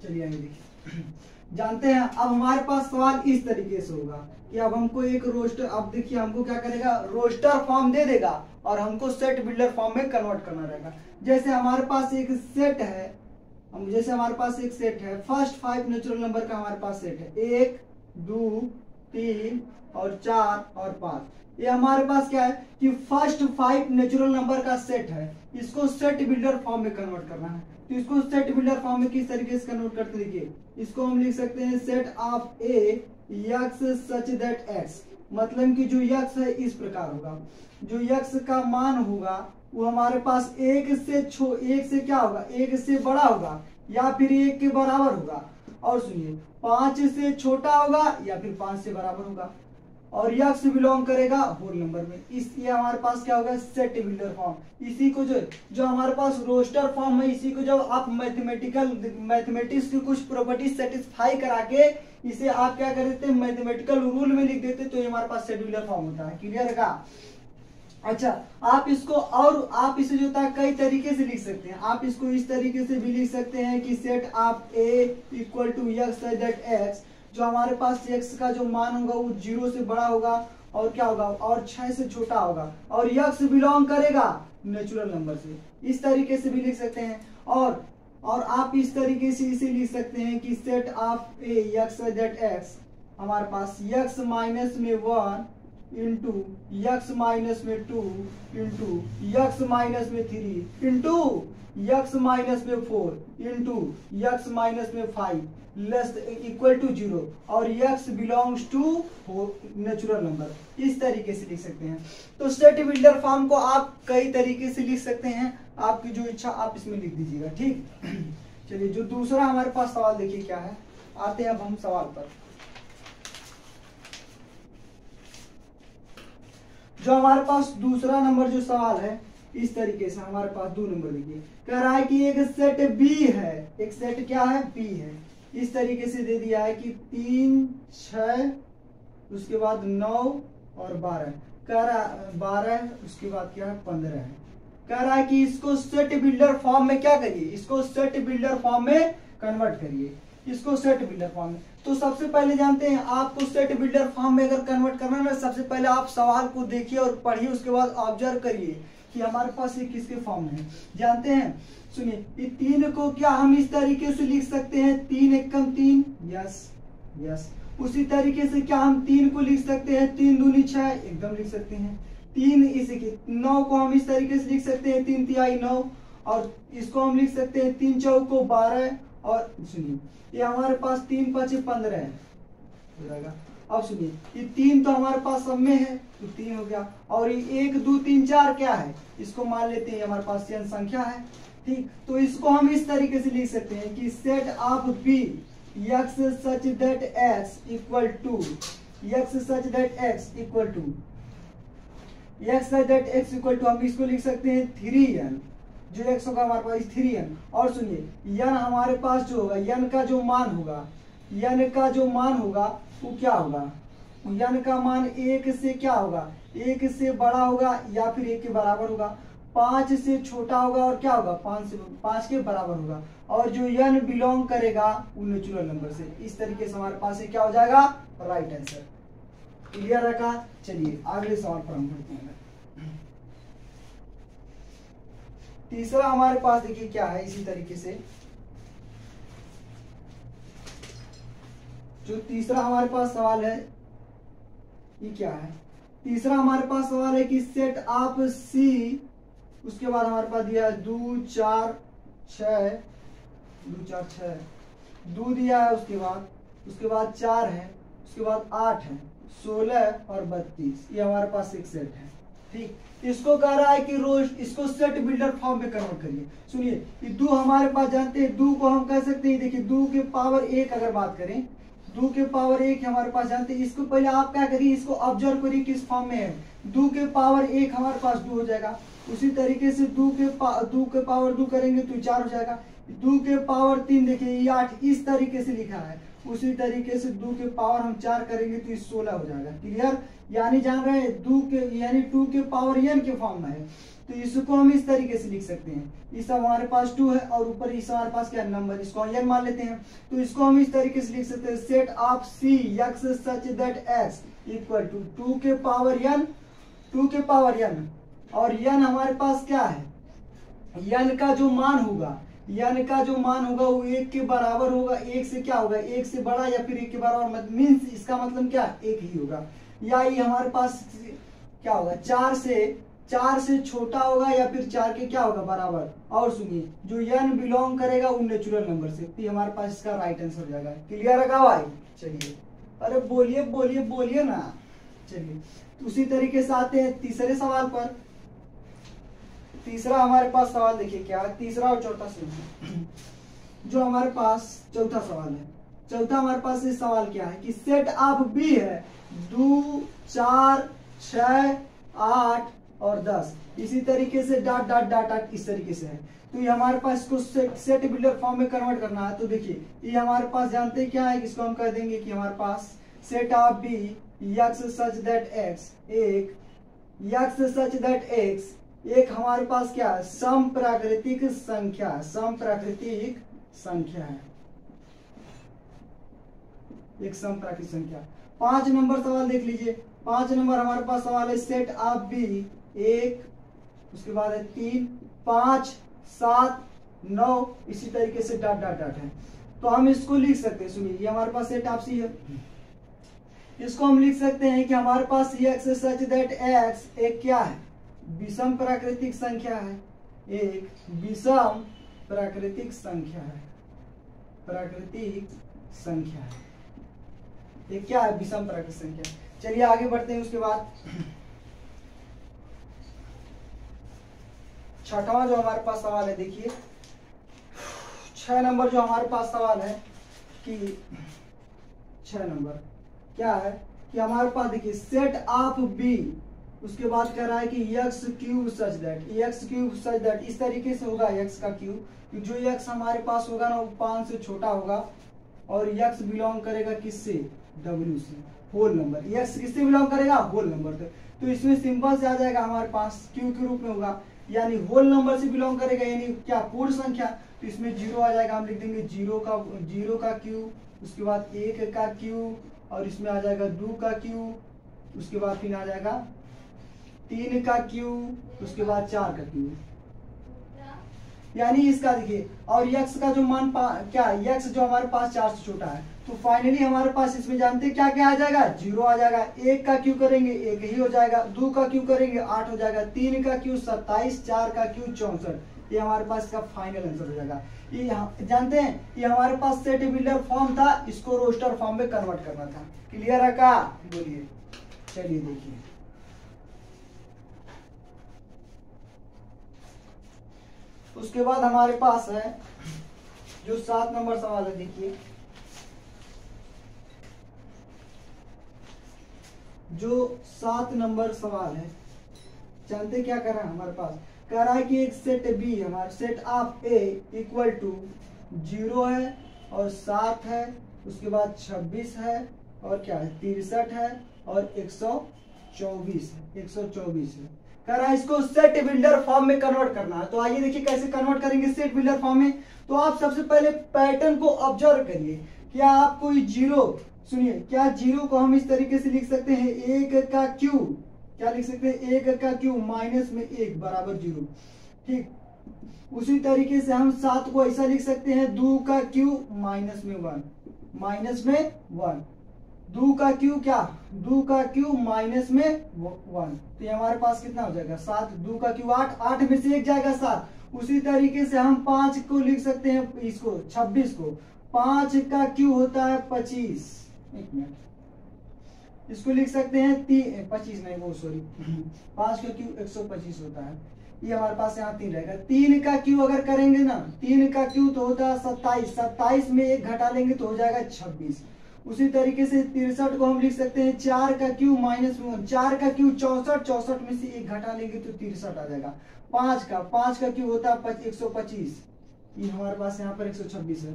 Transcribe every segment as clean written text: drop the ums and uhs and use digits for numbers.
चलिए आगे देखिए। जानते हैं अब हमारे पास सवाल इस तरीके से होगा कि अब हमको एक रोस्टर, अब देखिए हमको क्या करेगा, रोस्टर फॉर्म दे देगा और हमको सेट बिल्डर फॉर्म में कन्वर्ट करना रहेगा। जैसे हमारे पास एक सेट है, जैसे हमारे पास एक सेट है, फर्स्ट 5 नेचुरल नंबर का हमारे पास सेट है, 1 2 3 और 4 और 5। ये हमारे पास क्या है कि फर्स्ट 5 नेचुरल नंबर का सेट है, इसको सेट बिल्डर फॉर्म में कन्वर्ट करना है। तो इसको सेट बिल्डर फॉर्म में किस तरीके से कन्वर्ट करते, देखिए इसको हम लिख सकते हैं set of A x such that x, मतलब कि जो यक्स है इस प्रकार होगा, जो यक्स का मान होगा वो हमारे पास एक से क्या होगा, एक से बड़ा होगा या फिर एक के बराबर होगा, और सुनिए 5 से छोटा होगा या फिर 5 से बराबर होगा, और यक्स बिलोंग करेगा होल नंबर में। ये हमारे पास क्या होगा, सेट बिल्डर फॉर्म। इसी को जो हमारे पास रोस्टर फॉर्म है, इसी को जब आप मैथमेटिक्स की कुछ प्रॉपर्टीज सेटिस्फाई करा के इसे आप क्या कर देते हैं, मैथमेटिकल रूल में लिख देते, तो ये हमारे पास सेट बिल्डर फॉर्म होता है। क्लियर है का? अच्छा, आप इसको और आप इसे जो था कई तरीके से लिख सकते हैं। आप इसको इस तरीके से भी लिख सकते हैं कि set of A equal to x that x, जो हमारे पास x का जो मान होगा वो 0 से बड़ा होगा और क्या होगा, और 6 से छोटा होगा, और x बिलोंग करेगा नेचुरल नंबर से। इस तरीके से भी लिख सकते हैं। और आप इस तरीके से इसे लिख सकते हैं कि set of a x that x, हमारे पास x माइनस में 1 इंटू यक्स माइनस में 2 इंटू यक्स माइनस में 3 इंटू यक्स माइनस में 4 इंटू यक्स माइनस में 5 लेस इक्वल टू 0, और x belongs to natural number. इस तरीके से लिख सकते हैं। तो सेट बिल्डर फॉर्म को आप कई तरीके से लिख सकते हैं, आपकी जो इच्छा आप इसमें लिख दीजिएगा, ठीक। चलिए जो दूसरा हमारे पास सवाल देखिए क्या है, आते हैं अब हम सवाल पर। जो हमारे पास दूसरा नंबर जो सवाल है इस तरीके से हमारे पास 2 नंबर देखिए, कह रहा है कि एक सेट बी है, एक सेट क्या है, बी है। इस तरीके से दे दिया है कि 3 6 उसके बाद 9 और 12, कह रहा 12 उसके बाद क्या है 15 है। कह रहा है कि इसको सेट बिल्डर फॉर्म में क्या करिए, इसको सेट बिल्डर फॉर्म में कन्वर्ट करिए, इसको सेट बिल्डर फॉर्म में। तो सबसे पहले जानते हैं आपको सेट बिल्डर फॉर्म में अगर कन्वर्ट करना है ना, सबसे पहले आप सवाल को देखिए और पढ़िए, उसके बाद ऑब्जर्व करिए कि हमारे पास ये किसके फॉर्म में है। जानते हैं, सुनिए, ये 3 को क्या हम इस तरीके से लिख सकते हैं, 3 एकम 3, यस यस। उसी तरीके से क्या हम 3 को लिख सकते हैं, 3 दूनी 6, एकदम लिख सकते हैं। 3 इसी के 9 को हम इस तरीके से लिख सकते हैं, 3 तिहाई 9, और इसको हम लिख सकते हैं 3 चौको 12, और सुनिए ये हमारे पास 3 5 15 है हो जाएगा। अब सुनिए ये 3 तो हमारे पास सब में है तो 3 हो गया, और ये 1 2 3 4 क्या है, इसको मान लेते हैं हमारे पास n संख्या है, ठीक। तो इसको हम इस तरीके से लिख सकते हैं कि set of B x such that x equal to x such that x equal to x such that x equal to, हम इसको लिख सकते हैं 3n, जो x होगा हमारे पास 3n। और सुनिए n हमारे पास जो होगा, n का जो मान होगा, n का जो मान होगा वो क्या होगा, n का मान 1 से क्या होगा, 1 से बड़ा होगा या फिर 1 के बराबर होगा, 5 से छोटा होगा और क्या होगा 5 के बराबर होगा, और जो n बिलोंग करेगा वो नेचुरल नंबर से। इस तरीके से हमारे पास ये क्या हो जाएगा, राइट आंसर। क्लियर रखा? चलिए अगले सवाल पर हम बढ़ते हैं। तीसरा हमारे पास देखिए क्या है, इसी तरीके से जो तीसरा हमारे पास सवाल है ये क्या है, तीसरा हमारे पास सवाल है कि सेट ऑफ सी, उसके बाद हमारे पास दिया है 2 4 6 2 4 6 2 दिया है, उसके बाद 4 है, उसके बाद 8 है, 16 और 32, ये हमारे पास एक सेट है, ठीक। इसको कह रहा है कि रोज इसको सेट बिल्डर फॉर्म में कन्वर्ट करिए। सुनिए ये 2 हमारे पास जानते हैं, 2 को हम कह सकते हैं, देखिए 2 के पावर 1 अगर बात करें, 2 के पावर 1 हमारे पास जानते हैं। इसको पहले आप क्या करिए, इसको ऑब्जर्व करिए किस फॉर्म में है, 2 के पावर 1 हमारे पास 2 हो जाएगा। उसी तरीके से 2 के पावर 2 करेंगे तो 4 हो जाएगा। 2 के पावर 3 देखिए ये 8, इस तरीके से लिखा है। उसी तरीके से 2 के पावर हम 4 करेंगे तो 16 हो जाएगा। क्लियर? यानी जान रहे हैं 2 के पावर n के फॉर्म में है। तो इसको हम इस तरीके से लिख सकते हैं, इस हमारे पास 2 है और ऊपर इस हमारे पास क्या नंबर, इसको n मान लेते हैं। तो इसको हम इस तरीके से लिख सकते हैं, set of C x such that x equal to 2 के पावर n, 2 के पावर n, और n हमारे पास क्या है, n का जो मान होगा, n का जो मान होगा वो 1 के बराबर होगा, 1 से क्या होगा, 1 से बड़ा या फिर 1 के बराबर, मीन्स इसका मतलब क्या 1 ही होगा, या ये हमारे पास क्या होगा 4 से छोटा होगा या फिर 4 के क्या होगा बराबर। और सुनिए जो n बिलोंग करेगा वो नेचुरल नंबर से, तो हमारे पास इसका राइट आंसर हो जाएगा। क्लियर है भाई? चलिए, अरे बोलिए बोलिए बोलिए ना। चलिए उसी तरीके से आते हैं तीसरे सवाल पर। तीसरा हमारे पास सवाल देखिए क्या है, तीसरा और चौथा सुनिए। जो हमारे पास चौथा सवाल है, चौथा हमारे पास ये सवाल क्या है कि सेट ऑफ बी है 2 4 6 8 और 10, इसी तरीके से डॉट डॉट डॉट डॉट इस तरीके से है। तो ये हमारे पास इसको सेट बिल्डर फॉर्म में कन्वर्ट करना है। तो देखिए ये हमारे पास जानते हैं क्या है, इसको हम कह देंगे कि हमारे पास set of B x such that X, एक एक्स सच दैट एक्स, एक हमारे पास क्या है सम प्राकृतिक संख्या, सम प्राकृतिक संख्या है, एक सम प्राकृतिक संख्या। 5 नंबर सवाल देख लीजिए। 5 नंबर हमारे पास सवाल है सेट ऑफ बी 1, उसके बाद है 3 5 7 9, इसी तरीके से डॉट डॉट डॉट है। तो हम इसको लिख सकते हैं, सुनिए ये हमारे पास सेट ऑफ सी है, इसको हम लिख सकते हैं कि हमारे पास एक्स सच दैट एक्स एक क्या है विषम प्राकृतिक संख्या है, एक विषम प्राकृतिक संख्या है, प्राकृतिक संख्या है, ये क्या है विषम प्राकृतिक संख्या। चलिए आगे बढ़ते हैं। उसके बाद छठवां जो हमारे पास सवाल है, देखिए 6 नंबर जो हमारे पास सवाल है कि 6 नंबर क्या है कि हमारे पास देखिए सेट ऑफ बी, उसके बाद कह रहा है कि x cube such that, x cube such that इस तरीके से होगा एक्स का क्यूब, जो एक्स हमारे पास होगा ना वो 5 से छोटा होगा और एक्स बिलोंग करेगा किससे डब्ल्यू से, होल नंबर। एक्स किससे बिलोंग करेगा होल नंबर से, तो इसमें सिंपल से आ जाएगा हमारे पास क्यू के रूप में होगा, यानी होल नंबर से बिलोंग करेगा, यानी क्या पूर्ण संख्या। तो इसमें 0 आ जाएगा, हम लिख देंगे 0 का क्यू, उसके बाद 1 का क्यू, और इसमें आ जाएगा 2 का क्यू, उसके बाद फिर आ जाएगा 3 का क्यू, उसके बाद 4 का क्यू, यानी इसका देखिए। और x का जो मान क्या है, x जो हमारे पास 4 से छोटा है, तो फाइनली हमारे पास इसमें जानते हैं क्या क्या आ जाएगा 0 आ जाएगा, 1 का क्यू करेंगे 1 ही हो जाएगा, 2 का क्यू करेंगे 8 हो जाएगा, 3 का क्यू 27, 4 का क्यू 64, ये हमारे पास इसका फाइनल आंसर हो जाएगा। ये जानते हैं ये हमारे पास सेट बिल्डर फॉर्म था, इसको रोस्टर फॉर्म में कन्वर्ट करना था। क्लियर है का? बोलिए। चलिए देखिए उसके बाद हमारे पास है जो 7 नंबर सवाल है, देखिए जो 7 नंबर सवाल है, जानते क्या कर रहा है हमारे पास, कह रहा है कि एक सेट बी हमारा set of A equal to 0 है और 7 है, उसके बाद 26 है और क्या है 63 है और 124 है। कह रहा है इसको सेट बिल्डर फॉर्म में कन्वर्ट करना है। तो आइए देखिए कैसे कन्वर्ट करेंगे सेट बिल्डर फॉर्म में। तो आप सबसे पहले पैटर्न को ऑब्जर्व करिए, क्या आप कोई 0, सुनिए क्या 0 को हम इस तरीके से लिख सकते हैं 1 का क्यू, क्या लिख सकते हैं 1 का क्यू माइनस में 1 बराबर 0, ठीक। उसी तरीके से हम 7 को ऐसा लिख सकते हैं 2 का क्यू माइनस में 1, 2 का क्यू क्या 2 का क्यू माइनस में 1, तो ये हमारे पास कितना हो जाएगा 7, 2 का क्यू 8, 8 में से 1 जाएगा 7। उसी तरीके से हम 5 को लिख सकते हैं, इसको 26 को 5 का क्यू होता है 25, एक मिनट, इसको लिख सकते हैं 25 नहीं वो सॉरी 5 का क्यू 125 होता है, ये हमारे पास यहाँ 3 रहेगा। 3 का क्यू अगर करेंगे ना 3 का क्यू तो होता है 27, 27 में 1 घटा लेंगे तो हो जाएगा 26। उसी तरीके से 63 को हम लिख सकते हैं 4 का क्यू माइनस में 4 का क्यू 64, 64 में से 1 घटा लेंगे तो 63 आ जाएगा। 5 का क्यू होता है 125, ये हमारे पास यहाँ पर 126 है।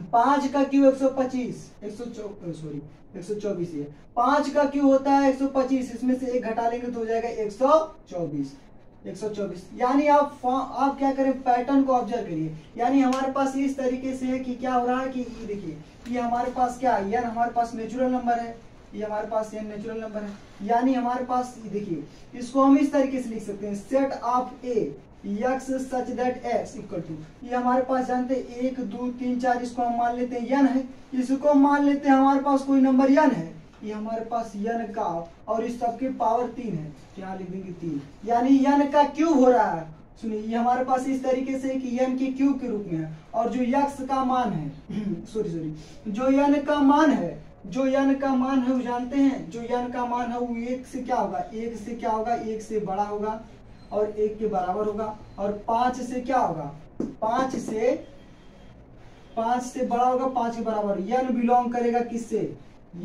5 का क्यू 124 है, 5 का क्यू होता है 125, इसमें से 1 घटा लेंगे तो हो जाएगा 124। 124। यानी आप क्या करें, पैटर्न को ऑब्जर्व करिए। यानी हमारे पास इस तरीके से है कि क्या हो रहा है कि ये देखिए, ये हमारे पास क्या है, n हमारे पास नेचुरल नंबर है, ये हमारे पास n नेचुरल नंबर है। यानी हमारे पास देखिए, इसको हम इस तरीके से लिख सकते हैं, set of A x such that x equal to, ये हमारे पास जानते हैं 1 2 3 4, इसको हम मान लेते हैं n है, इसको मान लेते हैं हमारे पास कोई नंबर n है, ये हमारे पास n का, और इस सबके पावर 3 है, तो यहाँ लिख देंगे 3, यानी n का क्यूब हो रहा है। सुनिए, ये हमारे पास इस तरीके से कि n के क्यूब के रूप में है, और जो x का मान है सॉरी जो n का मान है, वो जानते हैं, जो n का मान है वो 1 से क्या होगा, 1 से क्या होगा, 1 से बड़ा होगा और 1 के बराबर होगा, और 5 से क्या होगा, 5 से बड़ा होगा, 5 के बराबर। n बिलोंग करेगा किससे,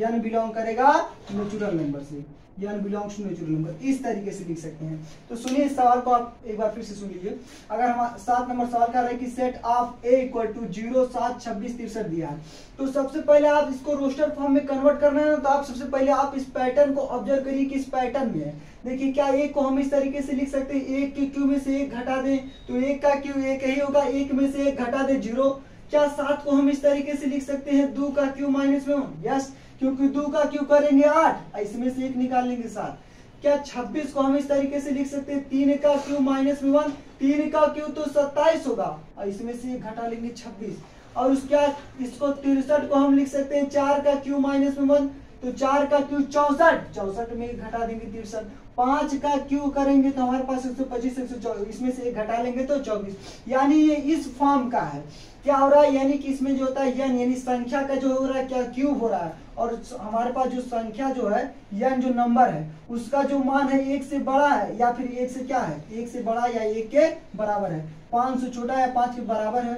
n बिलोंग करेगा नेचुरल नंबर से, n belongs to natural number, इस तरीके से लिख सकते हैं। तो सुनिए इस सवाल को आप एक बार फिर से सुन लीजिए। अगर हम 7 नंबर सवाल कर रहे हैं कि set of A equal to 0 7 26 63 दिया है, तो सबसे पहले आप इसको रोस्टर फॉर्म में कन्वर्ट करना है, तो आप सबसे पहले आप इस पैटर्न को ऑब्जर्व करिए कि इस पैटर्न में है। देखिए, क्या एक को हम इस तरीके से लिख सकते हैं, 1 के क्यू में से 1 घटा दें तो 1 का क्यू 1 ही होगा, 1 में से 1 घटा दे 0। क्या 7 को हम इस तरीके से लिख सकते हैं, 2 का क्यू माइनस में 1, यस, क्योंकि 2 का क्यू करेंगे 8, इसमें से 1 निकाल लेंगे 7। क्या 26 को हम इस तरीके से लिख सकते हैं, 3 का क्यू माइनस में 1, 3 का क्यू तो 27 होगा, और इसमें से 1 घटा लेंगे 26। और उसके इसको 63 को हम लिख सकते हैं, 4 का क्यू माइनस में 1, तो 4 का क्यू 64 में 1 घटा देंगे 63। 5 का क्यू करेंगे तो हमारे पास 125 124, इसमें से 1 घटा लेंगे तो 24। यानी ये इस फॉर्म का है। क्या हो रहा है, यानी कि इसमें जो होता है n, यानी संख्या का जो हो रहा है क्या, क्यूब हो रहा है, और हमारे पास जो संख्या जो है n जो नंबर है उसका जो मान है 1 से बड़ा है या फिर 1 से क्या है, 1 से बड़ा या 1 के बराबर है, 5 से छोटा या 5 के बराबर है।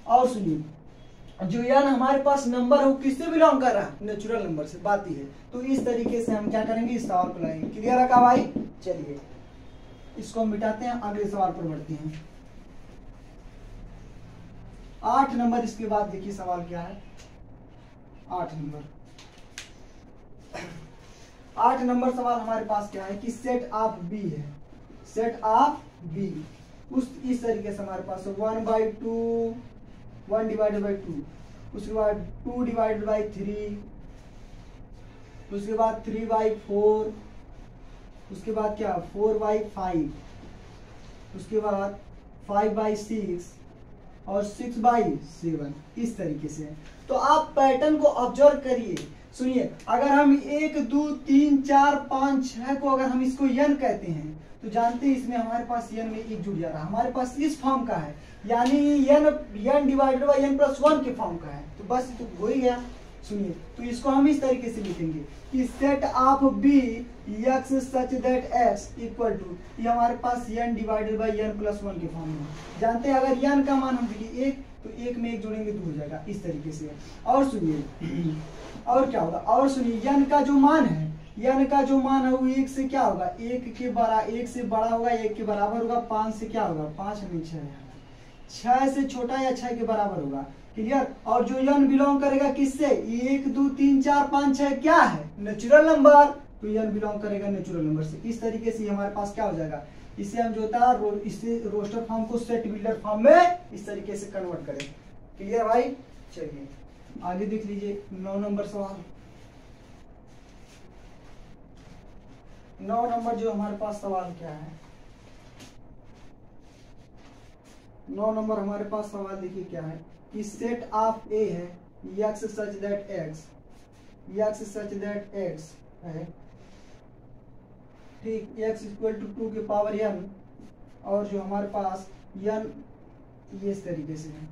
और सुनिए, जो n हमारे पास नंबर है वो किससे बिलोंग कर रहा है, नेचुरल नंबर से, बात ही है। तो इस तरीके से हम क्या करेंगे, इस सवाल को लाएंगे। क्लियर है का भाई? चलिए इसको हम मिटाते हैं, अगले सवाल पर बढ़ते हैं। 8 नंबर, इसके बाद देखिए सवाल क्या है। 8 नंबर सवाल हमारे पास क्या है कि सेट ऑफ बी है, सेट ऑफ बी उस इस तरीके से हमारे पास 1/2 1 डिवाइडेड बाई 2, उसके बाद 2 डिवाइडेड बाई 3, उसके बाद 3/4, उसके बाद क्या 4/5, उसके बाद 5/6 और 6/7, इस तरीके से। तो आप पैटर्न को ऑब्जर्व करिए। सुनिए, अगर हम 1 2 3 4 5 6 को अगर हम इसको n कहते हैं, तो जानते हैं इसमें हमारे पास n में 1 जुड़ जा रहा है, हमारे पास इस फॉर्म का है, यानी n divided by n plus 1 के फॉर्म का है, तो बस तो हो ही गया। सुनिए, तो इसको हम इस तरीके से लिखेंगे कि set of B x such that x equal to, ये हमारे पास n divided by n plus 1 के फॉर्म में। जानते हैं अगर n का मान हम देखिए 1, तो 1 में 1 जोड़ेंगे तो हो जाएगा, इस तरीके से। और सुनिए, और क्या होगा, और सुनिए, n का जो मान है, n का जो मान है वो 1 से क्या होगा, 1 से बड़ा होगा, 1 के बराबर होगा, 5 से क्या होगा, 5 में 6 से छोटा या 6 के बराबर होगा। क्लियर? और जो n बिलोंग करेगा किससे, 1 2 3 4 5 6 क्या है, नेचुरल नंबर, तो n बिलोंग करेगा नेचुरल नंबर से। इस तरीके से हमारे पास क्या हो जाएगा, इससे हम जो होता है इससे रोस्टर फॉर्म को सेट बिल्डर फॉर्म में इस तरीके से कन्वर्ट करें। क्लियर भाई? चलिए आगे देख लीजिए 9 नंबर सवाल। 9 नंबर जो हमारे पास सवाल क्या है, 9 नंबर हमारे पास सवाल देखिए क्या है कि सेट ऑफ ए है x सच दैट x है, ठीक, x इक्वल टू 2 के पावर n, और जो हमारे पास n ये इस तरीके से है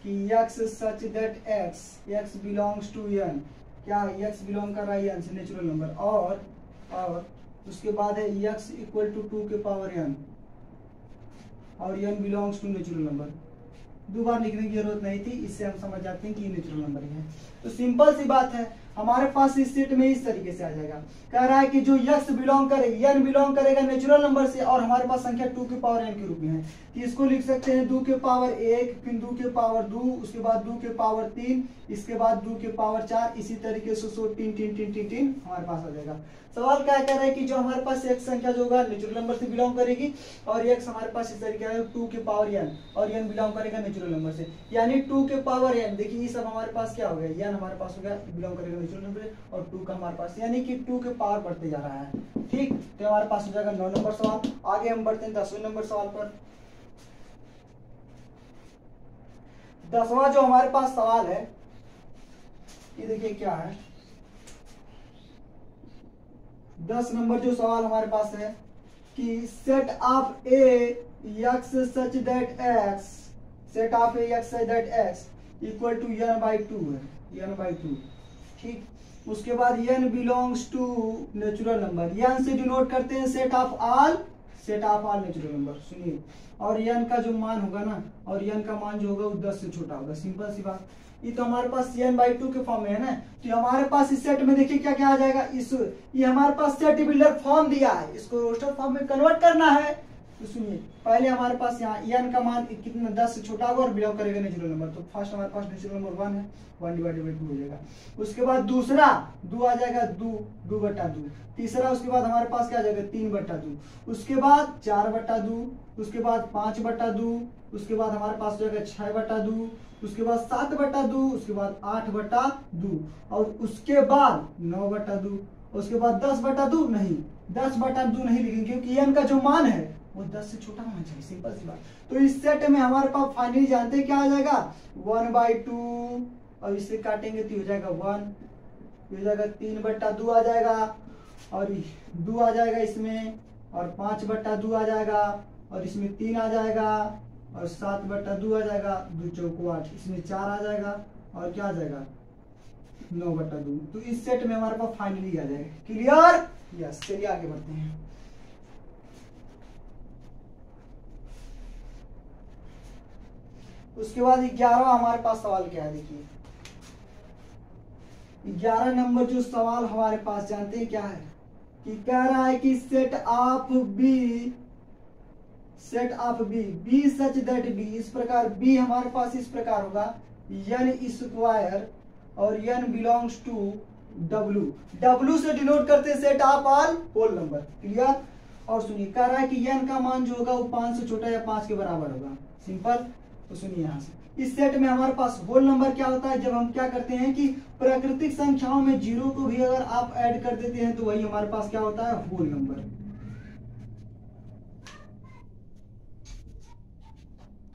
कि x such that x belongs to n, क्या x बिलोंग कर रहा है n से, नेचुरल नंबर, और उसके बाद है x इक्वल टू 2 के पावर n, और n belongs to natural number. दो बार लिखने की जरूरत नहीं थी, इससे हम समझ जाते हैं कि ये नेचुरल नंबर ही है। तो सिंपल सी बात है, हमारे पास इस सेट में इस तरीके से आ जाएगा। कह रहा है कि जो यक्स बिलोंग करे, यन बिलोंग करेगा नेचुरल नंबर से और हमारे पास संख्या 2 के पावर n के रूप में है, कि इसको लिख सकते हैं 2 के पावर 1, फिर 2 के पावर 2, उसके बाद 2 के पावर 3, इसके बाद 2 के पावर 4, इसी तरीके से 3 हमारे पास आ जाएगा। सवाल क्या कह रहा है कि जो हमारे पास एक संख्या जो होगा नेचुरल नंबर से बिलोंग करेगी और एक हमारे पास इस तरीके है 2 के पावर n और n बिलोंग करेगा नेचुरल नंबर से, यानी 2 के पावर n। देखिए ये सब हमारे पास क्या हो गया, n हमारे पास हो गया बिलोंग करेगा नेचुरल नंबर से और 2 का हमारे पास, यानी कि 2 के पावर बढ़ते जा रहा है। ठीक, तो हमारे पास हो जाएगा 9 नंबर सवाल। आगे हम बढ़ते हैं 10वें नंबर सवाल पर। 10वां जो हमारे पास सवाल है ये देखिए क्या है, 10 नंबर जो सवाल हमारे पास है कि set of a X such that X, set of a X such that x equal to n/2 है, n/2। ठीक, उसके बाद n belongs to natural number, n से डिनोट करते हैं set of all natural number. सुनिए, और n का जो मान होगा ना, और n का मान जो होगा वो 10 से छोटा होगा, सिंपल सी बात। ये तो हमारे पास n/2 के फॉर्म में है ना, तो हमारे पास इस सेट में देखिए क्या क्या आ जाएगा। ये हमारे पास सेट बिल्डर फॉर्म दिया है, इसको रोस्टर फॉर्म में कन्वर्ट करना है। तो सुनिए, पहले हमारे पास यहाँ n का मान कितना 10 से छोटा होगा और बिलोंग करेगा नेचुरल नंबर, तो फर्स्ट हमारे पास नेचुरल नंबर 1 है, 1/2 हो जाएगा। उसके बाद दूसरा 2 आ जाएगा, 2/2। तीसरा उसके बाद हमारे पास क्या आ जाएगा 3/2, उसके बाद 4/2, उसके बाद 5/2, उसके बाद हमारे पास हो जाएगा 6/2, उसके बाद 7/2, उसके बाद 8/2 और उसके बाद 9/2, उसके बाद 10/2 नहीं, 10/2 नहीं लिखेंगे क्योंकि n का जो मान है वो 10 से छोटा होना चाहिए, सिंपल सी बात। तो इस सेट में हमारे पास फाइनली जानते हैं क्या आ जाएगा 1/2 और इससे काटेंगे तो हो जाएगा 1, हो जाएगा 3/2 आ जाएगा और 2 आ जाएगा इसमें, और 5/2 आ जाएगा और इसमें 3 आ जाएगा और 7/2 आ जाएगा, 2 चौको 8, इसमें 4 आ जाएगा और क्या आ जाएगा 9/2। तो इस सेट में हमारे पास फाइनली आ जाएगा। क्लियर? यस, चलिए आगे बढ़ते हैं। उसके बाद 11वां हमारे पास सवाल क्या है, देखिए 11 नंबर जो सवाल हमारे पास जानते हैं क्या है कि कह रहा है कि set of B such that B, इस प्रकार बी हमारे पास इस प्रकार होगा n² और n बिलोंग्स टू w से डिनोट करते हैं set of all whole number. Clear? और सुनिए, कह रहा है कि n का मान जो होगा वो 5 से छोटा या 5 के बराबर होगा, सिंपल। तो सुनिए यहाँ से इस सेट में हमारे पास होल नंबर क्या होता है, जब हम क्या करते हैं कि प्राकृतिक संख्याओं में 0 को भी अगर आप ऐड कर देते हैं तो वही हमारे पास क्या होता है होल नंबर।